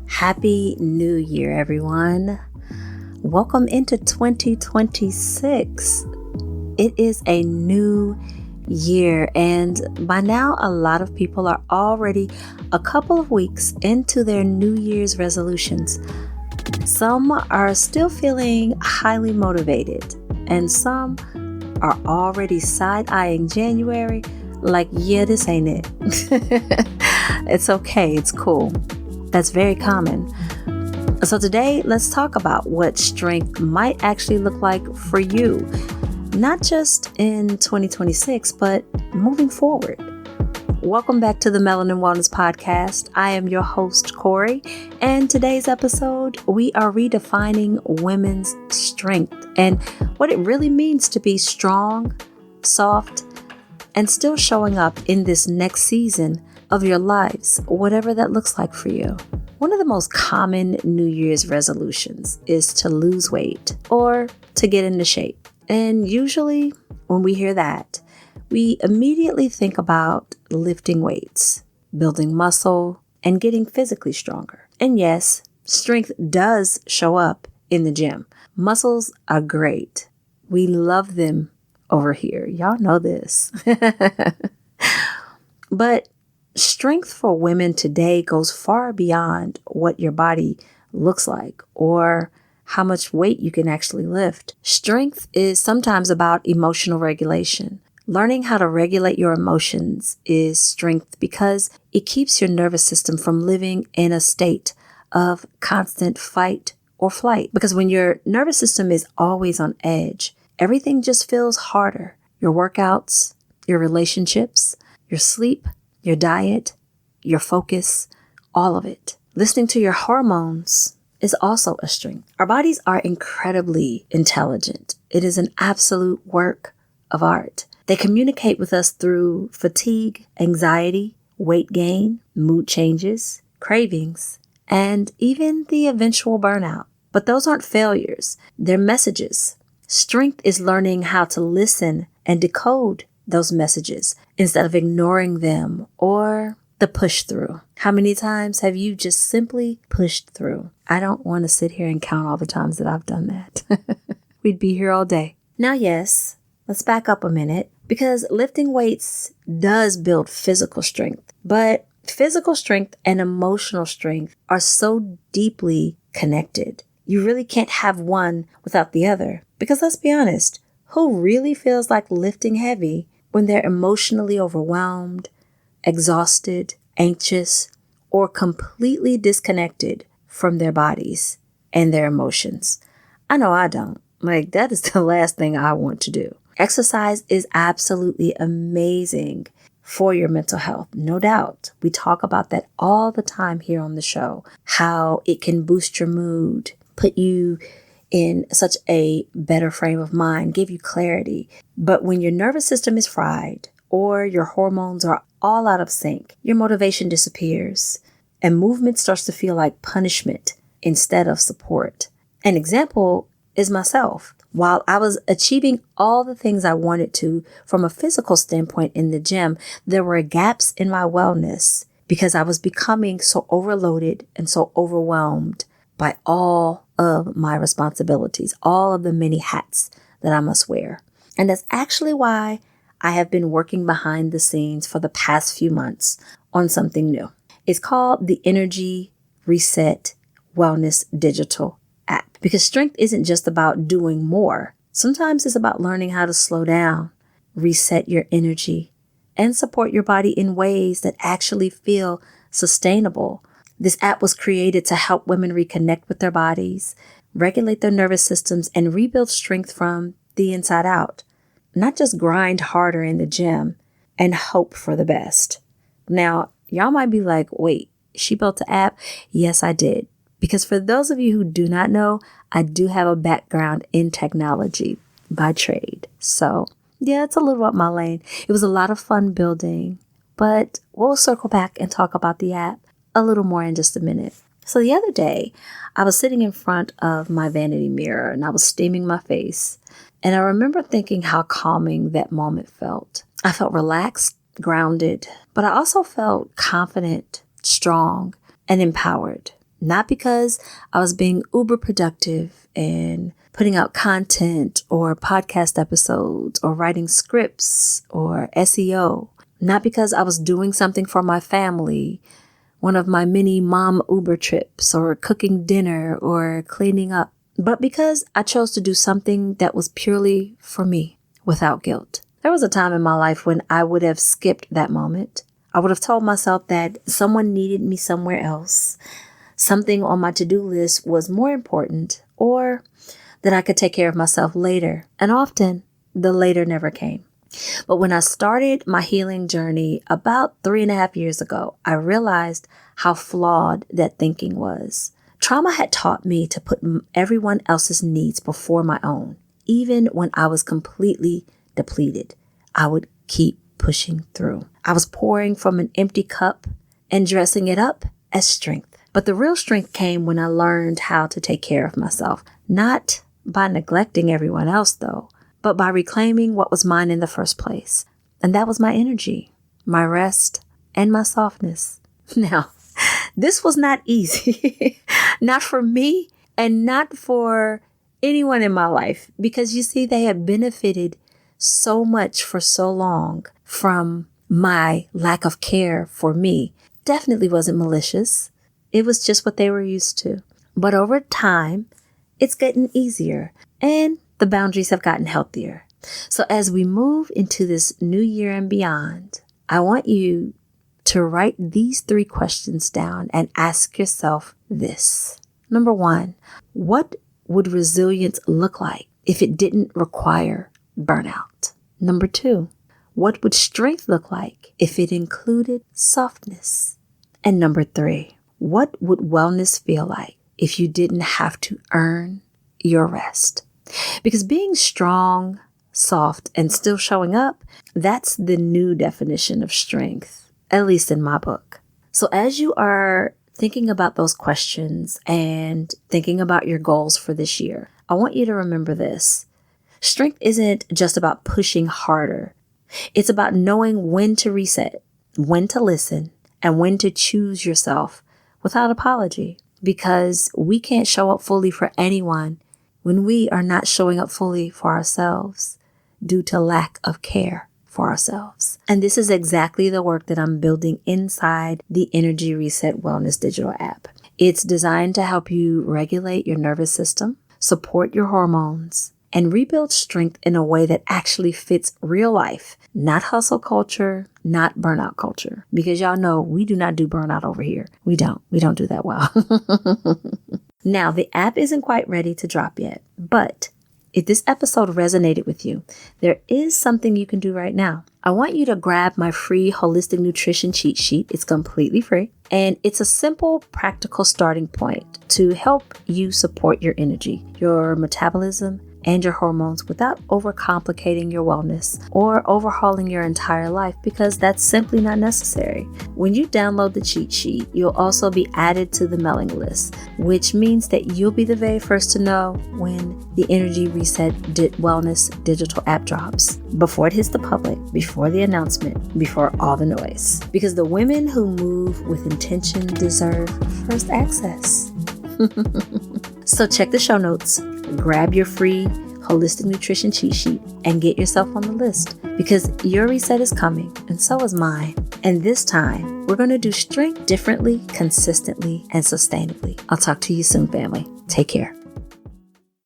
Happy New Year, everyone. Welcome into 2026. It is a new year, and by now, a lot of people are already a couple of weeks into their New Year's resolutions. Some are still feeling highly motivated, and some are already side-eyeing January like, yeah, this ain't it. It's okay. It's cool. That's very common. So today, let's talk about what strength might actually look like for you, not just in 2026, but moving forward. Welcome back to the Melanin Wellness Podcast. I am your host, Corey, and today's episode, we are redefining women's strength and what it really means to be strong, soft, and still showing up in this next season of your lives, whatever that looks like for you. One of the most common New Year's resolutions is to lose weight or to get into shape. And usually when we hear that, we immediately think about lifting weights, building muscle, and getting physically stronger. And yes, strength does show up in the gym. Muscles are great. We love them over here. Y'all know this. But strength for women today goes far beyond what your body looks like or how much weight you can actually lift. Strength is sometimes about emotional regulation. Learning how to regulate your emotions is strength because it keeps your nervous system from living in a state of constant fight or flight. Because when your nervous system is always on edge, everything just feels harder. Your workouts, your relationships, your sleep, your diet, your focus, all of it. Listening to your hormones is also a strength. Our bodies are incredibly intelligent. It is an absolute work of art. They communicate with us through fatigue, anxiety, weight gain, mood changes, cravings, and even the eventual burnout. But those aren't failures. They're messages. Strength is learning how to listen and decode those messages instead of ignoring them or the push through. How many times have you just simply pushed through? I don't want to sit here and count all the times that I've done that. We'd be here all day. Now, yes, let's back up a minute because lifting weights does build physical strength, but physical strength and emotional strength are so deeply connected. You really can't have one without the other because let's be honest, who really feels like lifting heavy when they're emotionally overwhelmed, exhausted, anxious, or completely disconnected from their bodies and their emotions? I know I don't. Like, that is the last thing I want to do. Exercise is absolutely amazing for your mental health, no doubt. We talk about that all the time here on the show, how it can boost your mood, put you in such a better frame of mind, give you clarity. But when your nervous system is fried or your hormones are all out of sync, your motivation disappears and movement starts to feel like punishment instead of support. An example is myself. While I was achieving all the things I wanted to from a physical standpoint in the gym, there were gaps in my wellness because I was becoming so overloaded and so overwhelmed by all of my responsibilities, all of the many hats that I must wear. And that's actually why I have been working behind the scenes for the past few months on something new. It's called the Energy Reset Wellness Digital app because strength isn't just about doing more. Sometimes it's about learning how to slow down, reset your energy, and support your body in ways that actually feel sustainable. This app was created to help women reconnect with their bodies, regulate their nervous systems, and rebuild strength from the inside out. Not just grind harder in the gym and hope for the best. Now, y'all might be like, wait, she built an app? Yes, I did. Because for those of you who do not know, I do have a background in technology by trade. So yeah, it's a little up my lane. It was a lot of fun building, but we'll circle back and talk about the app a little more in just a minute. So the other day, I was sitting in front of my vanity mirror and I was steaming my face. And I remember thinking how calming that moment felt. I felt relaxed, grounded, but I also felt confident, strong, and empowered. Not because I was being uber productive and putting out content or podcast episodes or writing scripts or SEO. Not because I was doing something for my family, one of my many mom Uber trips or cooking dinner or cleaning up, but because I chose to do something that was purely for me without guilt. There was a time in my life when I would have skipped that moment. I would have told myself that someone needed me somewhere else. Something on my to-do list was more important, or that I could take care of myself later. And often the later never came. But when I started my healing journey about 3.5 years ago, I realized how flawed that thinking was. Trauma had taught me to put everyone else's needs before my own. Even when I was completely depleted, I would keep pushing through. I was pouring from an empty cup and dressing it up as strength. But the real strength came when I learned how to take care of myself, not by neglecting everyone else, though, but by reclaiming what was mine in the first place. And that was my energy, my rest, and my softness. Now, this was not easy, not for me and not for anyone in my life, because you see, they had benefited so much for so long from my lack of care for me. Definitely wasn't malicious. It was just what they were used to. But over time, it's getting easier and the boundaries have gotten healthier. So as we move into this new year and beyond, I want you to write these 3 questions down and ask yourself this. Number 1, what would resilience look like if it didn't require burnout? Number 2, what would strength look like if it included softness? And number 3, what would wellness feel like if you didn't have to earn your rest? Because being strong, soft, and still showing up, that's the new definition of strength, at least in my book. So as you are thinking about those questions and thinking about your goals for this year, I want you to remember this. Strength isn't just about pushing harder. It's about knowing when to reset, when to listen, and when to choose yourself without apology, because we can't show up fully for anyone when we are not showing up fully for ourselves due to lack of care for ourselves. And this is exactly the work that I'm building inside the Energy Reset Wellness digital app. It's designed to help you regulate your nervous system, support your hormones, and rebuild strength in a way that actually fits real life, not hustle culture, not burnout culture. Because y'all know we do not do burnout over here. We don't do that well. Now, the app isn't quite ready to drop yet, but if this episode resonated with you, there is something you can do right now. I want you to grab my free holistic nutrition cheat sheet. It's completely free. And it's a simple, practical starting point to help you support your energy, your metabolism, and your hormones without overcomplicating your wellness or overhauling your entire life, because that's simply not necessary. When you download the cheat sheet, you'll also be added to the mailing list, which means that you'll be the very first to know when the Energy Reset Wellness digital app drops, before it hits the public, before the announcement, before all the noise. Because the women who move with intention deserve first access. So check the show notes, grab your free holistic nutrition cheat sheet, and get yourself on the list, because your reset is coming and so is mine. And this time, we're going to do strength differently, consistently, and sustainably. I'll talk to you soon, family. Take care.